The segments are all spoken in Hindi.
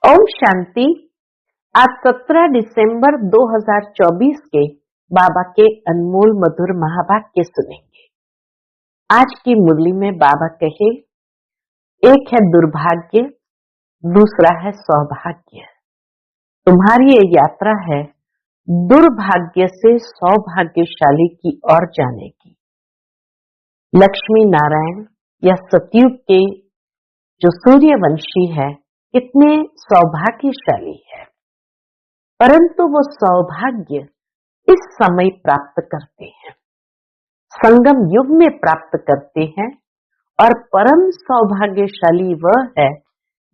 ओम शांति। आज 17 दिसंबर 2024 के बाबा के अनमोल मधुर महावाक्य सुनेंगे। आज की मुरली में बाबा कहे, एक है दुर्भाग्य, दूसरा है सौभाग्य। तुम्हारी ये यात्रा है दुर्भाग्य से सौभाग्यशाली की ओर जाने की। लक्ष्मी नारायण या सतयुग के जो सूर्यवंशी है कितने सौभाग्यशाली है, परंतु वो सौभाग्य इस समय प्राप्त करते हैं, संगम युग में प्राप्त करते हैं। और परम सौभाग्यशाली वह है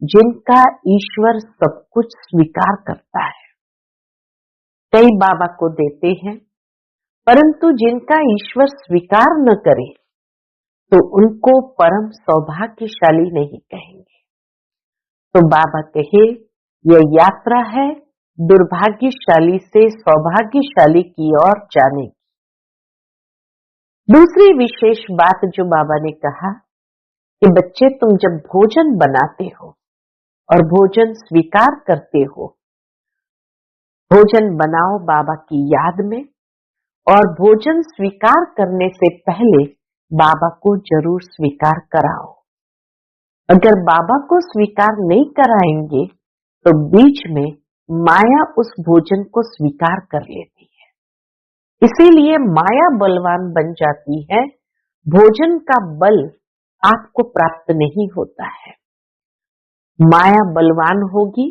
जिनका ईश्वर सब कुछ स्वीकार करता है। कई बाबा को देते हैं, परंतु जिनका ईश्वर स्वीकार न करे तो उनको परम सौभाग्यशाली नहीं कहेंगे। तो बाबा कहे, यह यात्रा है दुर्भाग्यशाली से सौभाग्यशाली की ओर जाने की। दूसरी विशेष बात जो बाबा ने कहा कि बच्चे, तुम जब भोजन बनाते हो और भोजन स्वीकार करते हो, भोजन बनाओ बाबा की याद में, और भोजन स्वीकार करने से पहले बाबा को जरूर स्वीकार कराओ। अगर बाबा को स्वीकार नहीं कराएंगे तो बीच में माया उस भोजन को स्वीकार कर लेती है। इसीलिए माया बलवान बन जाती है, भोजन का बल आपको प्राप्त नहीं होता है। माया बलवान होगी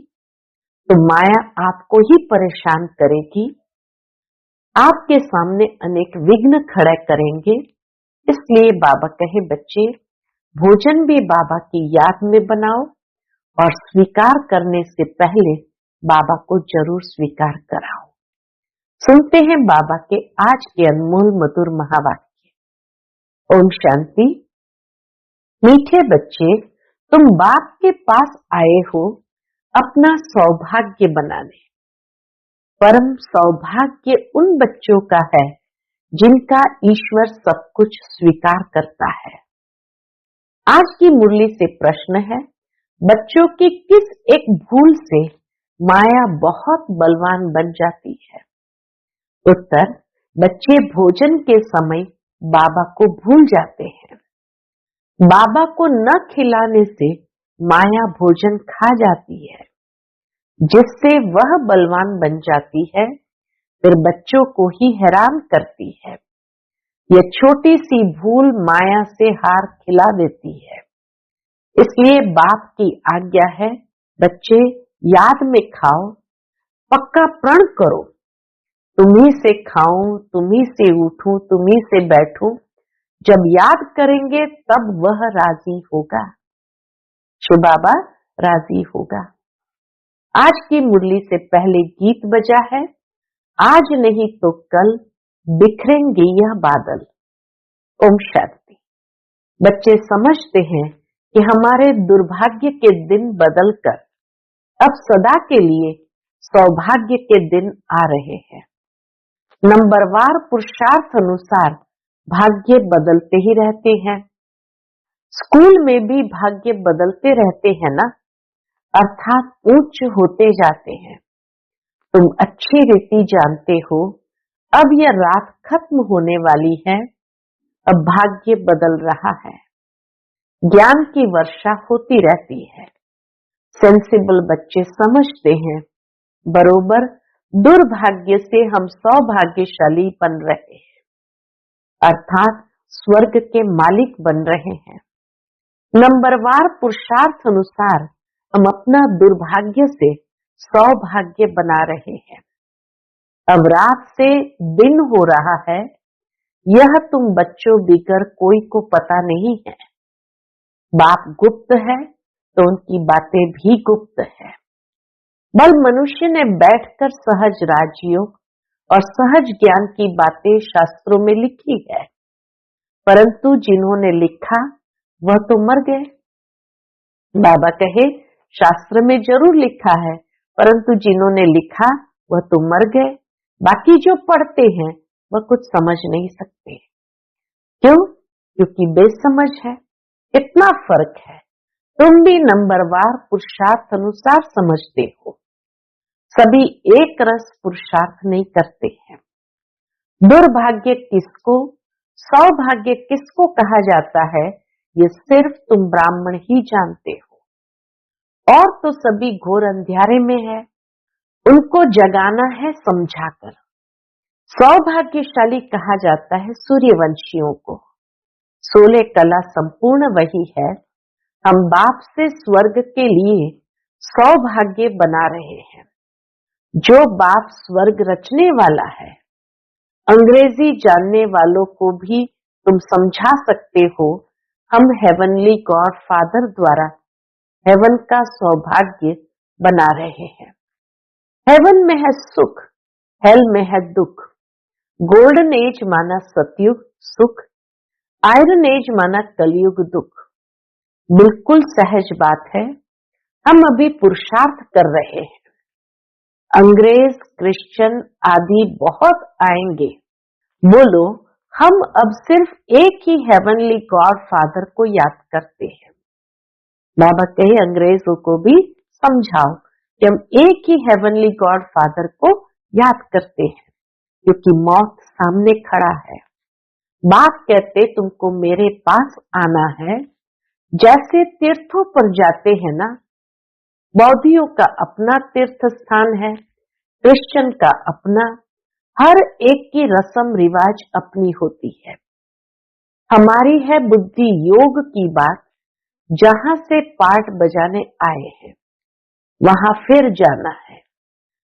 तो माया आपको ही परेशान करेगी, आपके सामने अनेक विघ्न खड़े करेंगे। इसलिए बाबा कहे, बच्चे भोजन भी बाबा की याद में बनाओ और स्वीकार करने से पहले बाबा को जरूर स्वीकार कराओ। सुनते हैं बाबा के आज के अनमोल मधुर महावाक्य। ओम शांति। मीठे बच्चे, तुम बाप के पास आए हो अपना सौभाग्य बनाने। परम सौभाग्य उन बच्चों का है जिनका ईश्वर सब कुछ स्वीकार करता है। आज की मुरली से प्रश्न है, बच्चों की किस एक भूल से माया बहुत बलवान बन जाती है? उत्तर, बच्चे भोजन के समय बाबा को भूल जाते हैं। बाबा को न खिलाने से माया भोजन खा जाती है, जिससे वह बलवान बन जाती है, फिर बच्चों को ही हैरान करती है। यह छोटी सी भूल माया से हार खिला देती है। इसलिए बाप की आज्ञा है, बच्चे याद में खाओ, पक्का प्रण करो, तुम्ही से खाऊं, तुम्ही से उठूं, तुम्ही से बैठूं। जब याद करेंगे तब वह राजी होगा, शिव बाबा राजी होगा। आज की मुरली से पहले गीत बजा है, आज नहीं तो कल बिखरेंगे यह बादल। ओम शांति। बच्चे समझते हैं कि हमारे दुर्भाग्य के दिन बदलकर अब सदा के लिए सौभाग्य के दिन आ रहे हैं। नंबरवार पुरुषार्थ अनुसार भाग्य बदलते ही रहते हैं। स्कूल में भी भाग्य बदलते रहते हैं ना, अर्थात ऊंच होते जाते हैं। तुम अच्छी रीति जानते हो, अब यह रात खत्म होने वाली है, अब भाग्य बदल रहा है। ज्ञान की वर्षा होती रहती है। सेंसिबल बच्चे समझते हैं, बरोबर दुर्भाग्य से हम सौभाग्यशाली बन रहे हैं, अर्थात स्वर्ग के मालिक बन रहे हैं। नंबरवार पुरुषार्थ अनुसार हम अपना दुर्भाग्य से सौभाग्य बना रहे हैं। अब रात से दिन हो रहा है, यह तुम बच्चों बिगर कोई को पता नहीं है। बाप गुप्त है तो उनकी बातें भी गुप्त है। बल मनुष्य ने बैठकर सहज राजयोग और सहज ज्ञान की बातें शास्त्रों में लिखी है, परंतु जिन्होंने लिखा वह तो मर गए। बाबा कहे, शास्त्र में जरूर लिखा है, परंतु जिन्होंने लिखा वह तो मर गए। बाकी जो पढ़ते हैं वह कुछ समझ नहीं सकते। क्यों? क्योंकि बेसमझ है। इतना फर्क है। तुम भी नंबरवार पुरुषार्थ अनुसार समझते हो। सभी एक रस पुरुषार्थ नहीं करते हैं। दुर्भाग्य किसको, सौभाग्य किसको कहा जाता है, ये सिर्फ तुम ब्राह्मण ही जानते हो। और तो सभी घोर अंधियारे में है, उनको जगाना है समझाकर। सौभाग्यशाली कहा जाता है सूर्यवंशियों को। 16 कला संपूर्ण वही है। हम बाप से स्वर्ग के लिए सौभाग्य बना रहे हैं। जो बाप स्वर्ग रचने वाला है, अंग्रेजी जानने वालों को भी तुम समझा सकते हो। हम हेवनली गॉड फादर द्वारा हेवन का सौभाग्य बना रहे हैं। हेवन में है सुख, हेल में है दुख। गोल्डन एज माना सतयुग सुख, आयरन एज माना कलयुग दुख। बिल्कुल सहज बात है। हम अभी पुरुषार्थ कर रहे हैं। अंग्रेज, क्रिश्चियन आदि बहुत आएंगे। बोलो, हम अब सिर्फ एक ही हेवनली गॉड फादर को याद करते हैं। बाबा कहे अंग्रेजों को भी समझाओ कि हम एक ही हेवनली गॉड फादर को याद करते हैं, क्योंकि मौत सामने खड़ा है। बाप कहते तुमको मेरे पास आना है। जैसे तीर्थों पर जाते हैं ना, बौद्धियों का अपना तीर्थ स्थान है, क्रिश्चियन का अपना, हर एक की रस्म रिवाज अपनी होती है। हमारी है बुद्धि योग की बात। जहां से पार्ट बजाने आए हैं वहां फिर जाना है।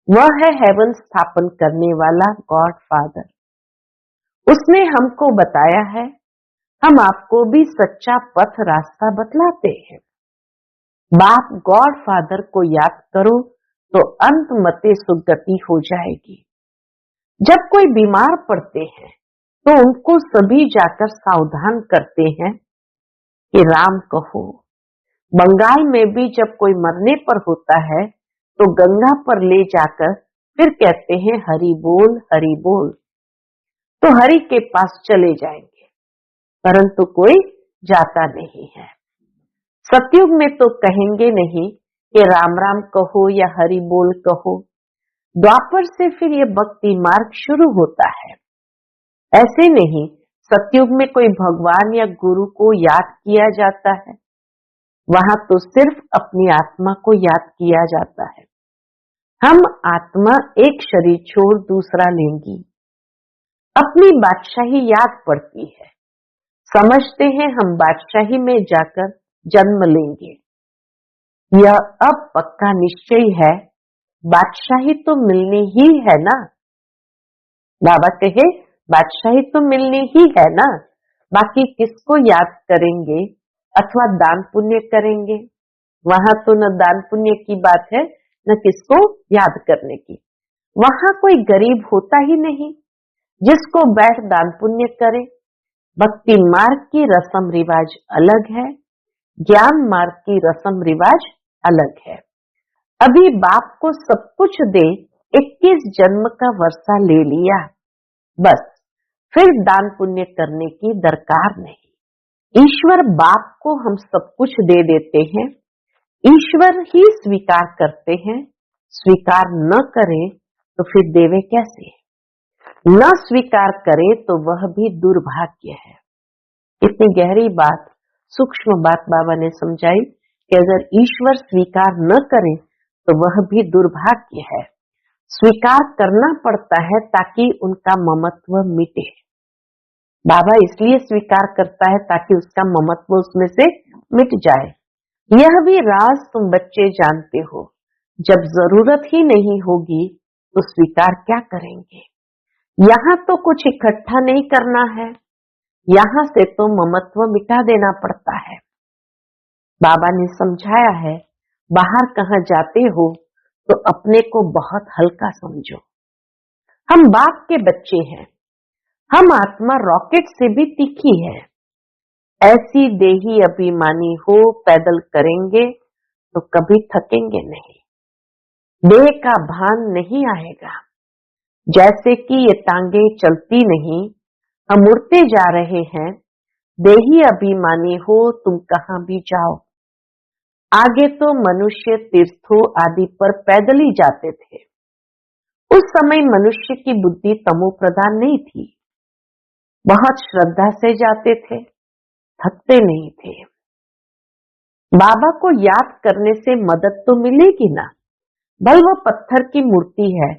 वह है हेवन स्थापन करने वाला गॉड फादर। उसने हमको बताया है, हम आपको भी सच्चा पथ रास्ता बतलाते हैं। बाप गॉड फादर को याद करो तो अंत मते सुगति हो जाएगी। जब कोई बीमार पड़ते हैं तो उनको सभी जाकर सावधान करते हैं कि राम कहो। बंगाल में भी जब कोई मरने पर होता है तो गंगा पर ले जाकर फिर कहते हैं हरि बोल हरि बोल, तो हरि के पास चले जाएंगे, परंतु कोई जाता नहीं है। सतयुग में तो कहेंगे नहीं कि राम राम कहो या हरि बोल कहो। द्वापर से फिर ये भक्ति मार्ग शुरू होता है। ऐसे नहीं, सतयुग में कोई भगवान या गुरु को याद किया जाता है, वहां तो सिर्फ अपनी आत्मा को याद किया जाता है। हम आत्मा एक शरीर छोड़ दूसरा लेंगी, अपनी बादशाही याद पड़ती है। समझते हैं हम बादशाही में जाकर जन्म लेंगे। यह अब पक्का निश्चय है, बादशाही तो मिलनी ही है ना। बाबा कहे बादशाही तो मिलनी ही है ना, बाकी किसको याद करेंगे अथवा दान पुण्य करेंगे। वहां तो न दान पुण्य की बात है न किसको याद करने की। वहां कोई गरीब होता ही नहीं जिसको बैठ दान पुण्य करे। भक्ति मार्ग की रस्म रिवाज अलग है, ज्ञान मार्ग की रस्म रिवाज अलग है। अभी बाप को सब कुछ दे 21 जन्म का वर्षा ले लिया, बस फिर दान पुण्य करने की दरकार नहीं। ईश्वर बाप को हम सब कुछ दे देते हैं, ईश्वर ही स्वीकार करते हैं। स्वीकार न करें तो फिर देवे कैसे? न स्वीकार करे तो वह भी दुर्भाग्य है। इतनी गहरी बात, सूक्ष्म बात बाबा ने समझाई कि अगर ईश्वर स्वीकार न करे तो वह भी दुर्भाग्य है। स्वीकार करना पड़ता है ताकि उनका ममत्व मिटे। बाबा इसलिए स्वीकार करता है ताकि उसका ममत्व उसमें से मिट जाए। यह भी राज तुम बच्चे जानते हो। जब जरूरत ही नहीं होगी तो स्वीकार क्या करेंगे? यहाँ तो कुछ इकट्ठा नहीं करना है, यहाँ से तो ममत्व मिटा देना पड़ता है। बाबा ने समझाया है, बाहर कहाँ जाते हो तो अपने को बहुत हल्का समझो। हम बाप के बच्चे हैं, हम आत्मा रॉकेट से भी तीखी है। ऐसी देही अभिमानी हो पैदल करेंगे तो कभी थकेंगे नहीं, देह का भान नहीं आएगा। जैसे कि ये टांगे चलती नहीं, हम उड़ते जा रहे हैं। देही अभिमानी हो तुम कहां भी जाओ, आगे तो मनुष्य तीर्थों आदि पर पैदल ही जाते थे। उस समय मनुष्य की बुद्धि तमो प्रधान नहीं थी। बहुत श्रद्धा से जाते थे, थकते नहीं थे। बाबा को याद करने से मदद तो मिलेगी ना। भले वह पत्थर की मूर्ति है,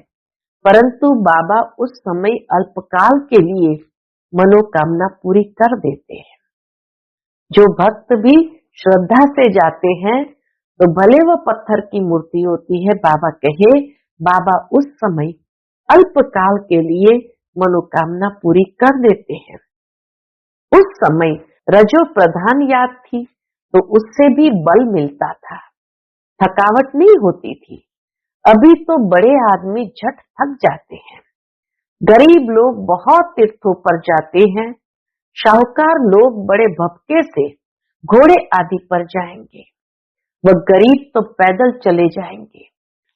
परंतु बाबा उस समय अल्पकाल के लिए मनोकामना पूरी कर देते हैं। जो भक्त भी श्रद्धा से जाते हैं, तो भले वह पत्थर की मूर्ति होती है, बाबा कहे, बाबा उस समय अल्पकाल के लिए मनोकामना पूरी कर देते हैं। उस समय रजो प्रधान याद थी, तो उससे भी बल मिलता था, थकावट नहीं होती थी। अभी तो बड़े आदमी झट थक जाते हैं। गरीब लोग बहुत तीर्थों पर जाते हैं, शाहूकार लोग बड़े भपके से घोड़े आदि पर जाएंगे, वह गरीब तो पैदल चले जाएंगे।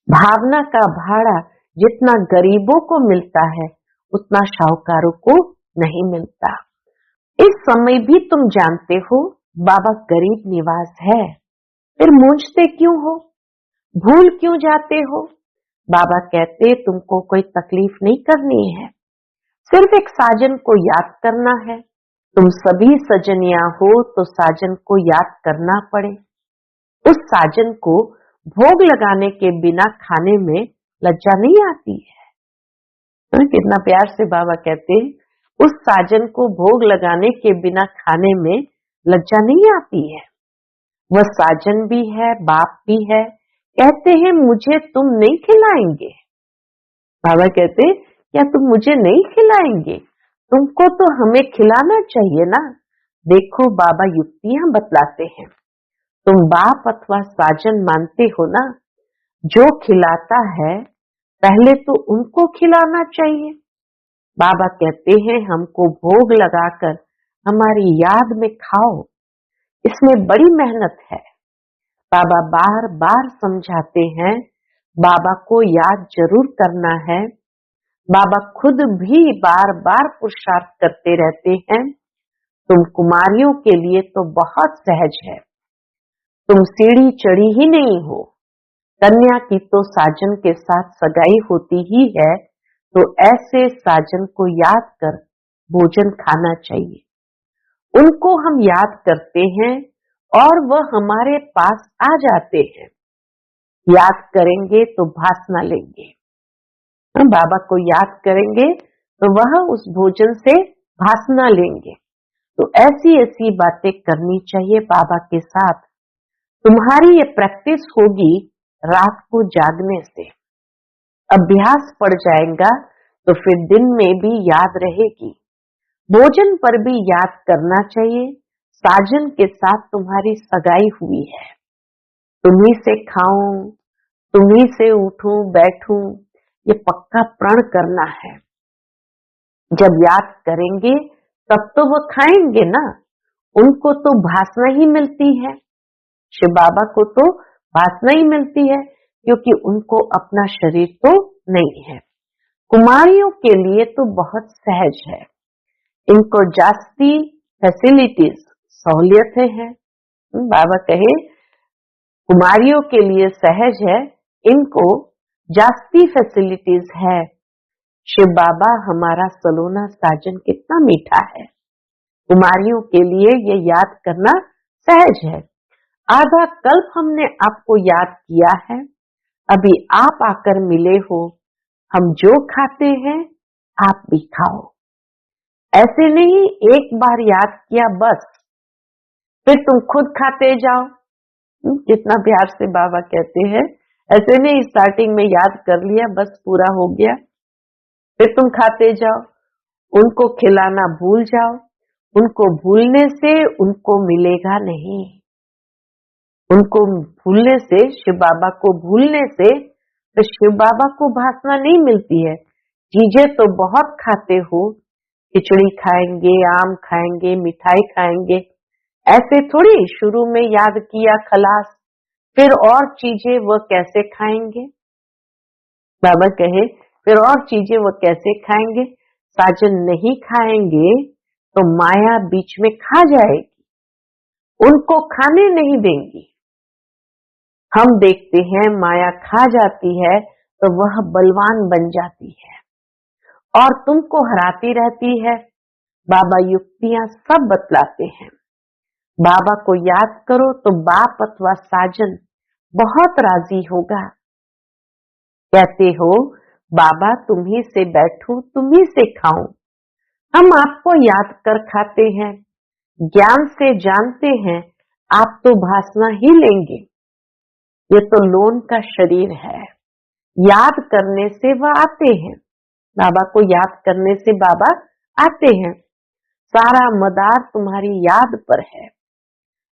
भावना का भाड़ा जितना गरीबों को मिलता है, उतना शाहूकारों को नहीं मिलता। इस समय भी तुम जानते हो बाबा गरीब निवास है, फिर मूंझते क्यों हो, भूल क्यों जाते हो। बाबा कहते तुमको कोई तकलीफ नहीं करनी है, सिर्फ एक साजन को याद करना है। तुम सभी सजनिया हो तो साजन को याद करना पड़े। उस साजन को भोग लगाने के बिना खाने में लज्जा नहीं आती है। कितना प्यार से बाबा कहते उस साजन को भोग लगाने के बिना खाने में लज्जा नहीं आती है। वह साजन भी है, बाप भी है। कहते हैं मुझे तुम नहीं खिलाएंगे। बाबा कहते क्या तुम मुझे नहीं खिलाएंगे, तुमको तो हमें खिलाना चाहिए ना। देखो बाबा युक्तियां बतलाते हैं। तुम बाप अथवा साजन मानते हो ना, जो खिलाता है पहले तो उनको खिलाना चाहिए। बाबा कहते हैं हमको भोग लगाकर हमारी याद में खाओ, इसमें बड़ी मेहनत है। बाबा बार बार समझाते हैं, बाबा को याद जरूर करना है। बाबा खुद भी बार बार पुरुषार्थ करते रहते हैं। तुम कुमारियों के लिए तो बहुत सहज है, तुम सीढ़ी चढ़ी ही नहीं हो। कन्या की तो साजन के साथ सगाई होती ही है, तो ऐसे साजन को याद कर भोजन खाना चाहिए। उनको हम याद करते हैं और वह हमारे पास आ जाते हैं। याद करेंगे तो भासना लेंगे। हम बाबा को याद करेंगे तो वह उस भोजन से भासना लेंगे। तो ऐसी ऐसी बातें करनी चाहिए बाबा के साथ। तुम्हारी ये प्रैक्टिस होगी रात को जागने से, अभ्यास पड़ जाएगा तो फिर दिन में भी याद रहेगी। भोजन पर भी याद करना चाहिए, साजन के साथ तुम्हारी सगाई हुई है, तुम्ही से खाऊं, तुम्ही से उठूं बैठूं, ये पक्का प्रण करना है। जब याद करेंगे तब तो वो खाएंगे ना, उनको तो भासना ही मिलती है। शिव बाबा को तो भासना ही मिलती है, क्योंकि उनको अपना शरीर तो नहीं है। कुमारियों के लिए तो बहुत सहज है, इनको जास्ती फैसिलिटीज सहूलियतें हैं। बाबा कहे कुमारियों के लिए सहज है, इनको जास्ती फैसिलिटीज है। शिव बाबा हमारा सलोना साजन कितना मीठा है, कुमारियों के लिए ये याद करना सहज है। आधा कल्प हमने आपको याद किया है, अभी आप आकर मिले हो। हम जो खाते हैं आप भी खाओ। ऐसे नहीं एक बार याद किया बस फिर तुम खुद खाते जाओ। कितना प्यार से बाबा कहते हैं, ऐसे नहीं स्टार्टिंग में याद कर लिया बस पूरा हो गया, फिर तुम खाते जाओ। उनको खिलाना भूल जाओ, उनको भूलने से उनको मिलेगा नहीं। उनको भूलने से, शिव बाबा को भूलने से तो शिव बाबा को भासना नहीं मिलती है। चीजें तो बहुत खाते हो, खिचड़ी खाएंगे, आम खाएंगे, मिठाई खाएंगे, ऐसे थोड़ी शुरू में याद किया खलास, फिर और चीजें वो कैसे खाएंगे। बाबा कहे फिर और चीजें वो कैसे खाएंगे। साजन नहीं खाएंगे तो माया बीच में खा जाएगी, उनको खाने नहीं देंगी। हम देखते हैं माया खा जाती है तो वह बलवान बन जाती है और तुमको हराती रहती है। बाबा युक्तियां सब बतलाते हैं। बाबा को याद करो तो बाप अथवा साजन बहुत राजी होगा। कहते हो बाबा तुम्ही से बैठूं तुम्ही से खाऊं। हम आपको याद कर खाते हैं, ज्ञान से जानते हैं, आप तो भासना ही लेंगे। ये तो लोन का शरीर है, याद करने से वह आते हैं। बाबा को याद करने से बाबा आते हैं। सारा मदार तुम्हारी याद पर है।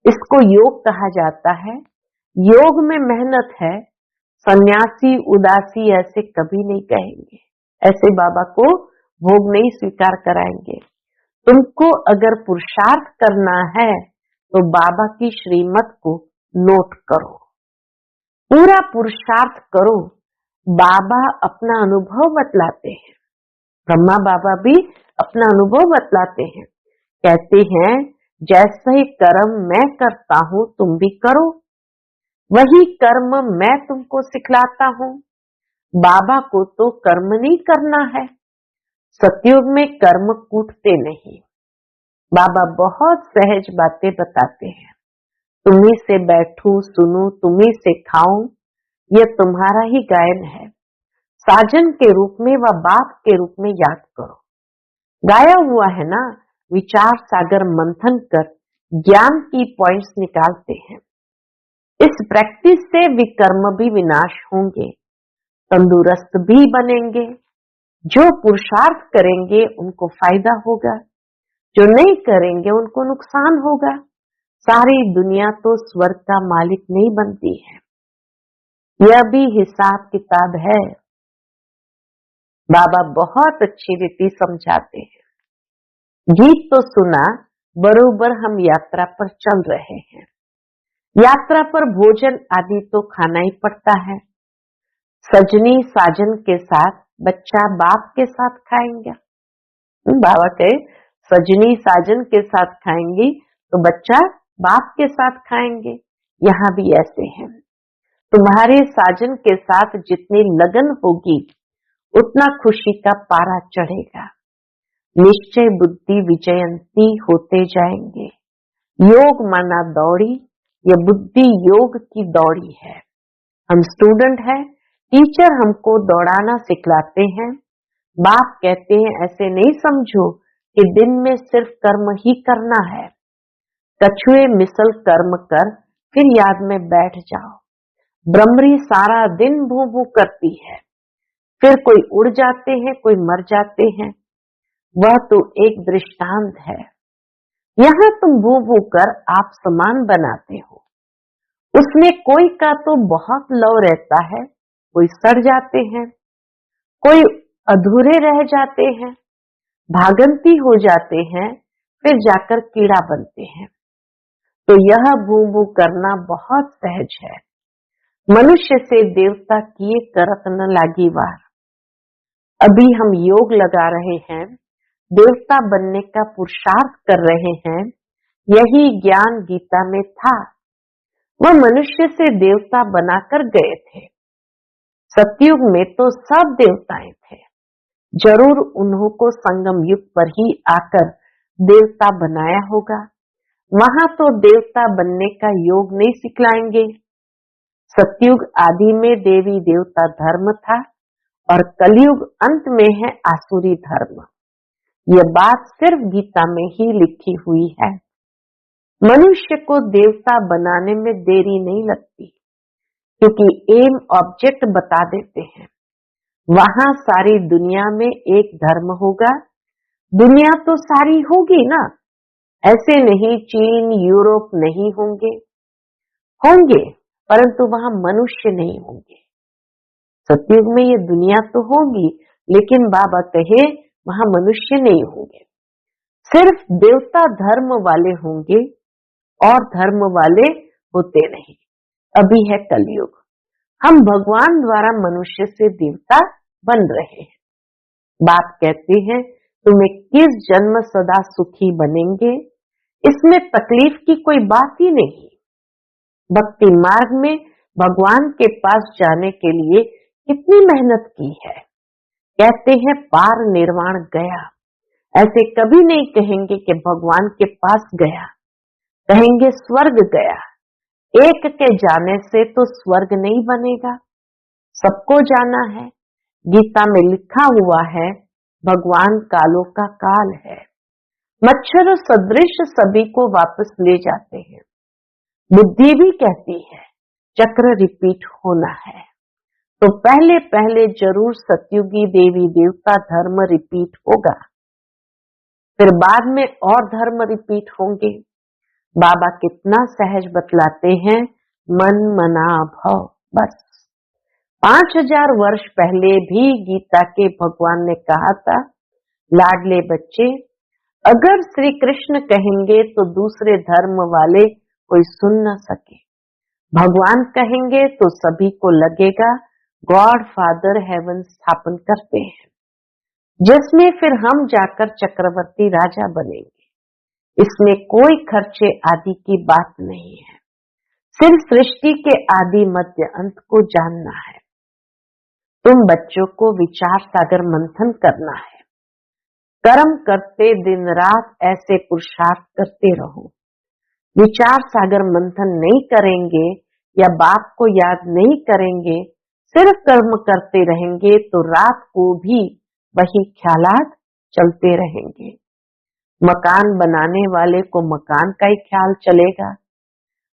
इसको योग कहा जाता है। योग में मेहनत है। सन्यासी उदासी ऐसे कभी नहीं कहेंगे, ऐसे बाबा को भोग नहीं स्वीकार कराएंगे। तुमको अगर पुरुषार्थ करना है तो बाबा की श्रीमत को नोट करो, पूरा पुरुषार्थ करो। बाबा अपना अनुभव बतलाते हैं, ब्रह्मा बाबा भी अपना अनुभव बतलाते हैं। कहते हैं जैसे ही कर्म मैं करता हूं तुम भी करो, वही कर्म मैं तुमको सिखलाता हूं। बाबा को तो कर्म नहीं करना है। सतयुग में कर्म कूटते नहीं। बाबा बहुत सहज बातें बताते हैं। तुम्ही से बैठूं सुनूं तुम्ही से खाऊं, यह तुम्हारा ही गायन है। साजन के रूप में व बाप के रूप में याद करो। गाया हुआ है ना, विचार सागर मंथन कर ज्ञान की पॉइंट्स निकालते हैं। इस प्रैक्टिस से विकर्म भी विनाश होंगे, तंदुरुस्त भी बनेंगे। जो पुरुषार्थ करेंगे उनको फायदा होगा, जो नहीं करेंगे उनको नुकसान होगा। सारी दुनिया तो स्वर्ग का मालिक नहीं बनती है। यह भी हिसाब किताब है। बाबा बहुत अच्छी रीति समझाते हैं। गीत तो सुना, बरोबर हम यात्रा पर चल रहे हैं। यात्रा पर भोजन आदि तो खाना ही पड़ता है। सजनी साजन के साथ, बच्चा बाप के साथ खाएंगे। बाबा कहे सजनी साजन के साथ खाएंगी तो बच्चा बाप के साथ खाएंगे। यहाँ भी ऐसे हैं। तुम्हारे साजन के साथ जितनी लगन होगी उतना खुशी का पारा चढ़ेगा। निश्चय बुद्धि विजयंती होते जाएंगे। योग माना दौड़ी, यह बुद्धि योग की दौड़ी है। हम स्टूडेंट हैं, टीचर हमको दौड़ाना सिखलाते हैं। बाप कहते हैं ऐसे नहीं समझो कि दिन में सिर्फ कर्म ही करना है। कछुए मिसल कर्म कर फिर याद में बैठ जाओ। ब्रह्मरी सारा दिन भू भू करती है, फिर कोई उड़ जाते हैं कोई मर जाते हैं। वह तो एक दृष्टांत है। यहाँ तुम भू भू कर आप समान बनाते हो। उसमें कोई का तो बहुत लव रहता है, कोई सड़ जाते हैं, कोई अधूरे रह जाते हैं, भागंती हो जाते हैं, फिर जाकर कीड़ा बनते हैं। तो यह भू भू करना बहुत सहज है। मनुष्य से देवता किए करत न लागी वार। अभी हम योग लगा रहे हैं, देवता बनने का पुरुषार्थ कर रहे हैं। यही ज्ञान गीता में था। वह मनुष्य से देवता बनाकर गए थे। सतयुग में तो सब देवताएं थे। जरूर उन्हों को संगम युग पर ही आकर देवता बनाया होगा। वहां तो देवता बनने का योग नहीं सिखलाएंगे। सतयुग आदि में देवी देवता धर्म था और कलयुग अंत में है आसुरी धर्म। यह बात सिर्फ गीता में ही लिखी हुई है। मनुष्य को देवता बनाने में देरी नहीं लगती, क्योंकि एम ऑब्जेक्ट बता देते हैं। वहां सारी दुनिया में एक धर्म होगा। दुनिया तो सारी होगी ना, ऐसे नहीं चीन यूरोप नहीं होंगे, परंतु वहां मनुष्य नहीं होंगे। सतयुग में ये दुनिया तो होगी, लेकिन बाबा कहे वहां मनुष्य नहीं होंगे। सिर्फ देवता धर्म वाले होंगे और धर्म वाले होते नहीं। अभी है कलयुग। हम भगवान द्वारा मनुष्य से देवता बन रहे हैं। बाप कहते हैं तुम्हें किस जन्म सदा सुखी बनेंगे, इसमें तकलीफ की कोई बात ही नहीं। भक्ति मार्ग में भगवान के पास जाने के लिए कितनी मेहनत की है। कहते हैं पार निर्वाण गया, ऐसे कभी नहीं कहेंगे कि भगवान के पास गया, कहेंगे स्वर्ग गया। एक के जाने से तो स्वर्ग नहीं बनेगा, सबको जाना है। गीता में लिखा हुआ है भगवान कालों का काल है, मच्छर सदृश सभी को वापस ले जाते हैं। बुद्धि भी कहती है चक्र रिपीट होना है, तो पहले पहले जरूर सतयुगी देवी देवता धर्म रिपीट होगा, फिर बाद में और धर्म रिपीट होंगे। बाबा कितना सहज बतलाते हैं, मन मना भव। बस 5000 वर्ष पहले भी गीता के भगवान ने कहा था, लाडले बच्चे अगर श्री कृष्ण कहेंगे तो दूसरे धर्म वाले कोई सुन न सके, भगवान कहेंगे तो सभी को लगेगा गॉड फादर हेवन स्थापन करते हैं, जिसमें फिर हम जाकर चक्रवर्ती राजा बनेंगे। इसमें कोई खर्चे आदि की बात नहीं है, सिर्फ सृष्टि के आदि मध्य अंत को जानना है। तुम बच्चों को विचार सागर मंथन करना है, कर्म करते दिन रात ऐसे पुरुषार्थ करते रहो। विचार सागर मंथन नहीं करेंगे या बाप को याद नहीं करेंगे, सिर्फ कर्म करते रहेंगे तो रात को भी वही ख्यालात चलते रहेंगे। मकान बनाने वाले को मकान का ही ख्याल चलेगा।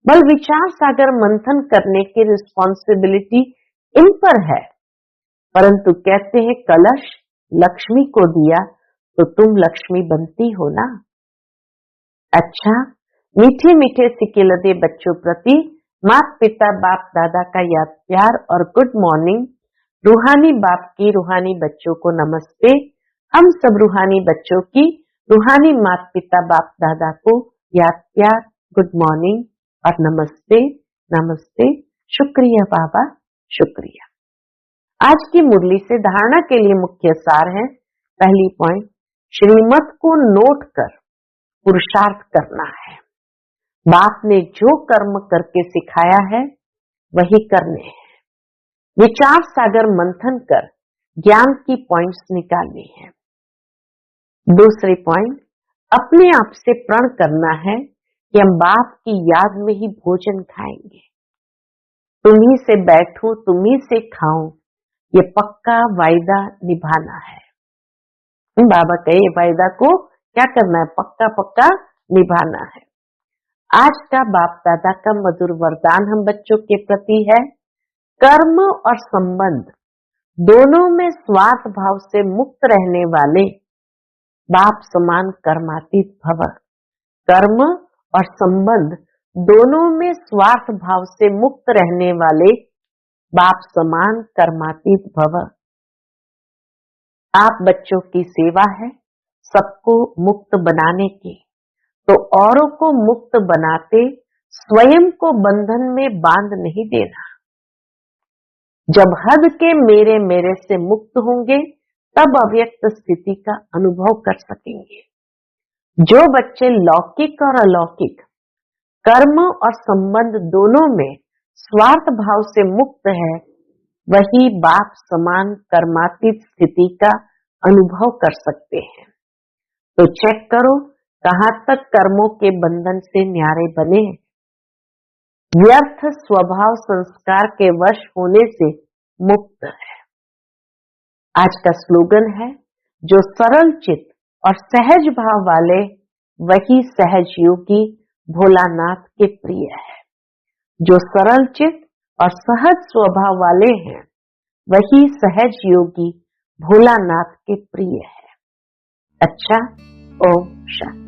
बल विचार सागर मंथन करने की रिस्पॉन्सिबिलिटी इन पर है, परंतु कहते हैं कलश लक्ष्मी को दिया तो तुम लक्ष्मी बनती हो ना। अच्छा, मीठे मीठे सिकिलदे बच्चों प्रति माता पिता बाप दादा का याद प्यार और गुड मॉर्निंग। रूहानी बाप की रूहानी बच्चों को नमस्ते। हम सब रूहानी बच्चों की रूहानी माता पिता बाप दादा को याद प्यार, गुड मॉर्निंग और नमस्ते नमस्ते। शुक्रिया बाबा, शुक्रिया। आज की मुरली से धारणा के लिए मुख्य सार है। पहली पॉइंट, श्रीमत को नोट कर पुरुषार्थ करना है। बाप ने जो कर्म करके सिखाया है वही करने हैं। विचार सागर मंथन कर ज्ञान की पॉइंट्स निकालनी है। दूसरी पॉइंट, अपने आप से प्रण करना है कि हम बाप की याद में ही भोजन खाएंगे। तुम्ही से बैठूं, तुम्ही से खाऊं, ये पक्का वायदा निभाना है। बाबा कहे वायदा को क्या करना है, पक्का पक्का निभाना है। आज का बाप दादा का मधुर वरदान हम बच्चों के प्रति है, कर्म और संबंध दोनों में स्वार्थ भाव से मुक्त रहने वाले बाप समान कर्मातीत भव। कर्म और संबंध दोनों में स्वार्थ भाव से मुक्त रहने वाले बाप समान कर्मातीत भव। आप बच्चों की सेवा है सबको मुक्त बनाने की, तो औरों को मुक्त बनाते स्वयं को बंधन में बांध नहीं देना। जब हद के मेरे मेरे से मुक्त होंगे तब अव्यक्त स्थिति का अनुभव कर सकेंगे। जो बच्चे लौकिक और अलौकिक कर्म और संबंध दोनों में स्वार्थ भाव से मुक्त है, वही बाप समान कर्मातीत स्थिति का अनुभव कर सकते हैं। तो चेक करो कहां तक कर्मों के बंधन से न्यारे बने हैं। व्यर्थ स्वभाव संस्कार के वश होने से मुक्त है। आज का स्लोगन है, जो सरल चित्त और सहज भाव वाले वही सहज योगी भोलानाथ के प्रिय है। जो सरल चित्त और सहज स्वभाव वाले हैं वही सहज योगी भोलानाथ के प्रिय है। अच्छा, ओम शांति।